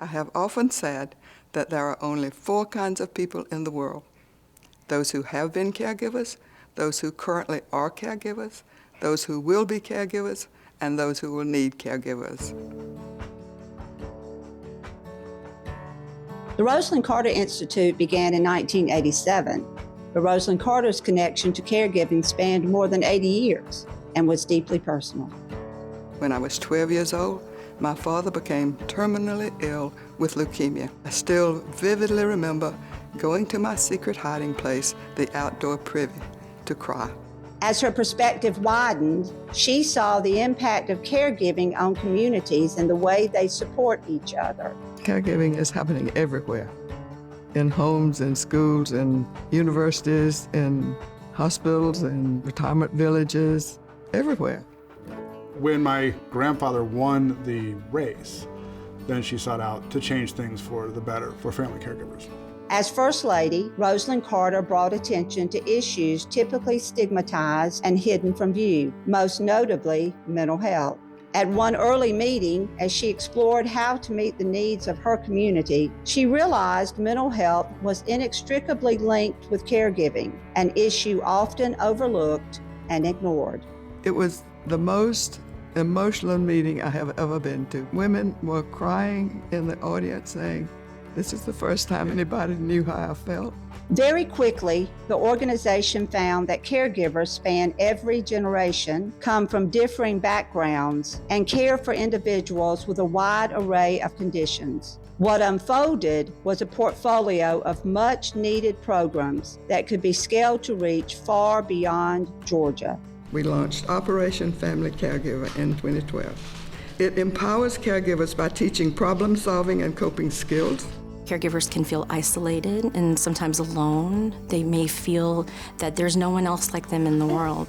have often said that there are only 4 kinds of people in the world: those who have been caregivers, those who currently are caregivers, those who will be caregivers, and those who will need caregivers. The Rosalynn Carter Institute began in 1987. But Rosalynn Carter's connection to caregiving spanned more than 80 years and was deeply personal. When I was 12 years old, my father became terminally ill with leukemia. I still vividly remember going to my secret hiding place, the outdoor privy, to cry. As her perspective widened, she saw the impact of caregiving on communities and the way they support each other. Caregiving is happening everywhere. In homes, in schools, in universities, in hospitals, in retirement villages, everywhere. When my grandfather won the race, then she sought out to change things for the better for family caregivers. As First Lady, Rosalynn Carter brought attention to issues typically stigmatized and hidden from view, most notably mental health. At one early meeting, as she explored how to meet the needs of her community, she realized mental health was inextricably linked with caregiving, an issue often overlooked and ignored. It was the most emotional meeting I have ever been to. Women were crying in the audience saying, "This is the first time anybody knew how I felt." Very quickly, the organization found that caregivers span every generation, come from differing backgrounds, and care for individuals with a wide array of conditions. What unfolded was a portfolio of much-needed programs that could be scaled to reach far beyond Georgia. We launched Operation Family Caregiver in 2012. It empowers caregivers by teaching problem-solving and coping skills. Caregivers can feel isolated and sometimes alone. They may feel that there's no one else like them in the world.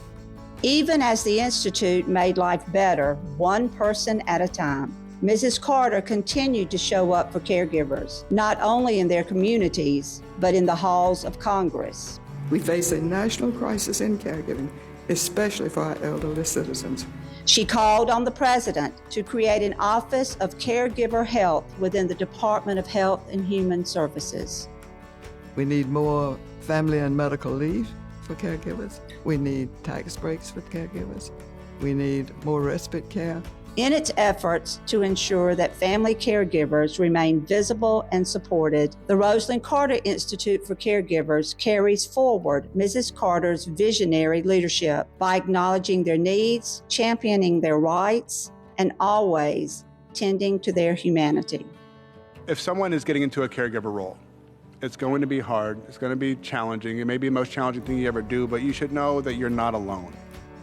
Even as the Institute made life better, one person at a time, Mrs. Carter continued to show up for caregivers, not only in their communities, but in the halls of Congress. We face a national crisis in caregiving, especially for our elderly citizens. She called on the President to create an Office of Caregiver Health within the Department of Health and Human Services. We need more family and medical leave for caregivers. We need tax breaks for caregivers. We need more respite care. In its efforts to ensure that family caregivers remain visible and supported, the Rosalynn Carter Institute for Caregivers carries forward Mrs. Carter's visionary leadership by acknowledging their needs, championing their rights, and always tending to their humanity. If someone is getting into a caregiver role, it's going to be hard, it's going to be challenging, it may be the most challenging thing you ever do, but you should know that you're not alone.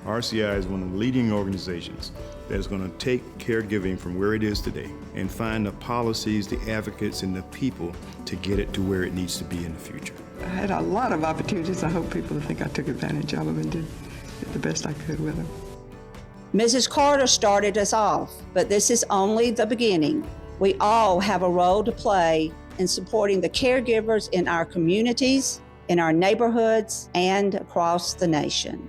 RCI is one of the leading organizations that is going to take caregiving from where it is today and find the policies, the advocates, and the people to get it to where it needs to be in the future. I had a lot of opportunities. I hope people think I took advantage of them and did the best I could with them. Mrs. Carter started us off, but this is only the beginning. We all have a role to play in supporting the caregivers in our communities, in our neighborhoods, and across the nation.